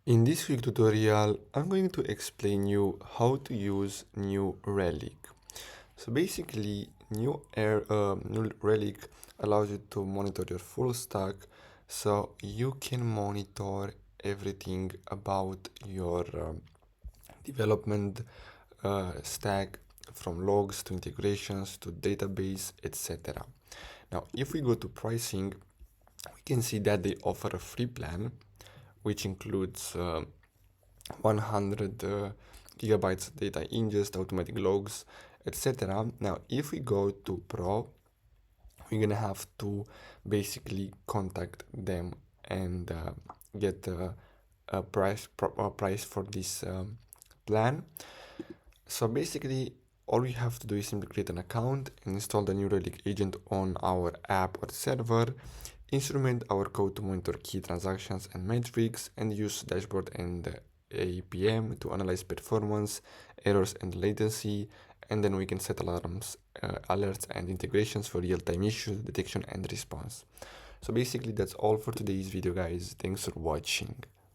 In this quick tutorial, I'm going to explain you how to use New Relic. So basically, New Relic allows you to monitor your full stack, so you can monitor everything about your development stack, from logs to integrations to database, etc. Now, if we go to pricing, we can see that they offer a free plan which includes 100 gigabytes data ingest, automatic logs, etc. Now, if we go to Pro, we're gonna have to basically contact them and get a price for this plan. So basically, all we have to do is simply create an account and install the New Relic agent on our app or server, instrument our code to monitor key transactions and metrics, and use dashboard and APM to analyze performance, errors and latency, and then we can set alarms, alerts and integrations for real-time issues, detection and response. So basically that's all for today's video, guys. Thanks for watching.